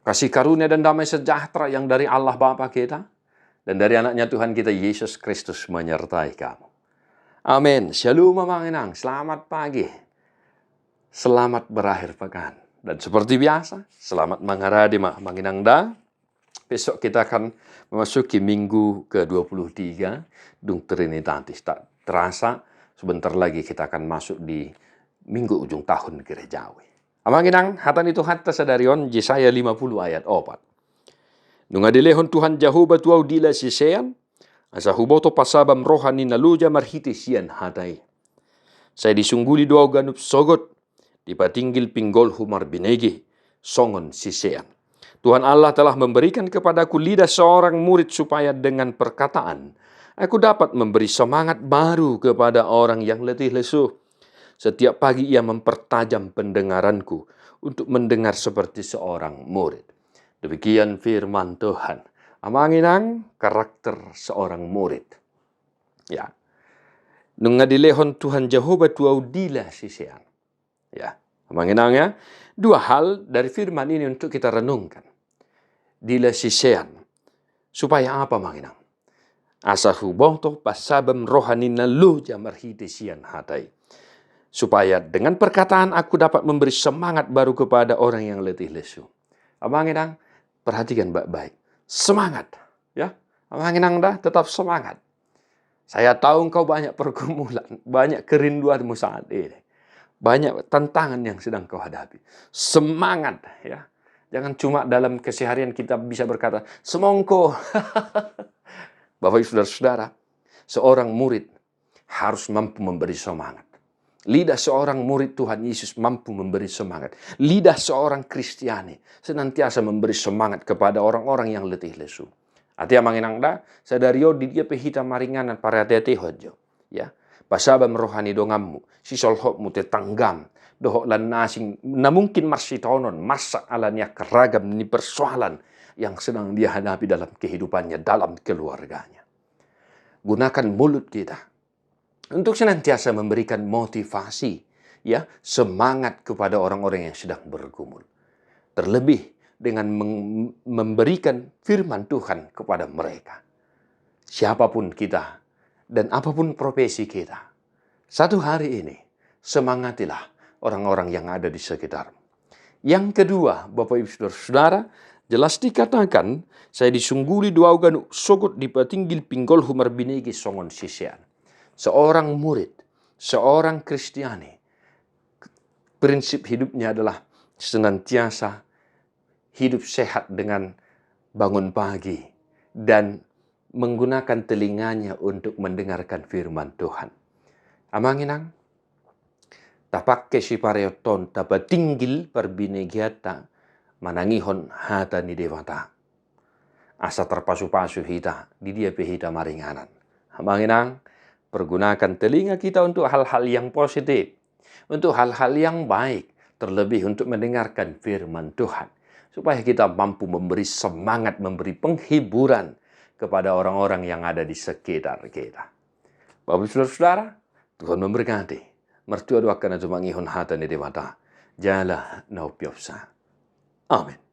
kasih karunia dan damai sejahtera yang dari Allah Bapa kita dan dari anaknya Tuhan kita Yesus Kristus menyertai kamu. Amin. Shalom Mamanginang. Selamat pagi. Selamat berakhir pekan. Dan seperti biasa, selamat mengaradi Mamanginang da. Besok kita akan memasuki minggu ke-23 Dung Trinitatis. Tak terasa sebentar lagi kita akan masuk di minggu ujung tahun gerejawi. Amanginang hatan itu hatta sadarion Yesaya 50 ayat 4. Nung adilehon Tuhan Jehovah tuau dila sisean, asa huboto pasabam rohani naluja marhiti sian hatai. Saya disungguli doa ganup sogot, dipatinggil pinggol humar binegi, songon sisean. Tuhan Allah telah memberikan kepadaku lidah seorang murid supaya dengan perkataan aku dapat memberi semangat baru kepada orang yang letih lesu. Setiap pagi ia mempertajam pendengaranku untuk mendengar seperti seorang murid. Demikian firman Tuhan. Amanginang karakter seorang murid. Ya. Nungadilehon Tuhan Jehovah tuau dila sisean. Ya. Amanginang ya. Dua hal dari firman ini untuk kita renungkan. Dila sisean. Supaya apa manginang? Asa hubonto pasabam rohani naluja marhitisian hatai. Supaya dengan perkataan aku dapat memberi semangat baru kepada orang yang letih lesu. Amanginang, perhatikan baik-baik. Semangat. Ya. Amanginang dah tetap semangat. Saya tahu engkau banyak pergumulan, banyak kerinduanmu saat ini. Banyak tantangan yang sedang kau hadapi. Semangat, ya. Jangan cuma dalam keseharian kita bisa berkata, semongko. Bapak ibu saudara-saudara, seorang murid harus mampu memberi semangat. Lidah seorang murid Tuhan Yesus mampu memberi semangat. Lidah seorang Kristiani senantiasa memberi semangat kepada orang-orang yang letih lesu. Artinya manginangda, sadario di dia pehita maringanan para tete hojo. Ya. Pasabam rohani dongammu, sisolhokmu tetanggam, dohok lan nasing, na mungkin marsitonon, masalahnya keragam ni persoalan yang sedang dia hadapi dalam kehidupannya, dalam keluarganya. Gunakan mulut kita untuk senantiasa memberikan motivasi, ya, semangat kepada orang-orang yang sedang bergumul. Terlebih dengan memberikan firman Tuhan kepada mereka. Siapapun kita, dan apapun profesi kita, satu hari ini, semangatilah orang-orang yang ada di sekitar. Yang kedua, Bapak Ibu Saudara, jelas dikatakan, saya disungguli duaugan sogot dipatinggil pinggol humar binegi songon sisean. Seorang murid, seorang Kristiani, prinsip hidupnya adalah senantiasa hidup sehat dengan bangun pagi dan menggunakan telinganya untuk mendengarkan firman Tuhan. Amanginang, tapakke si pareoton tapatinggil perbinegiata manangihon hata ni dewata. Asa terpasu-pasu hita di dia pehita maringanan. Amanginang, pergunakan telinga kita untuk hal-hal yang positif, untuk hal-hal yang baik, terlebih untuk mendengarkan firman Tuhan, supaya kita mampu memberi semangat, memberi penghiburan kepada orang-orang yang ada di sekitar kita. Bapak saudara-saudara, Tuhan memberkati. Mertua doakan aja mangihon hata ni demata. Jala naupiopsa. Amin.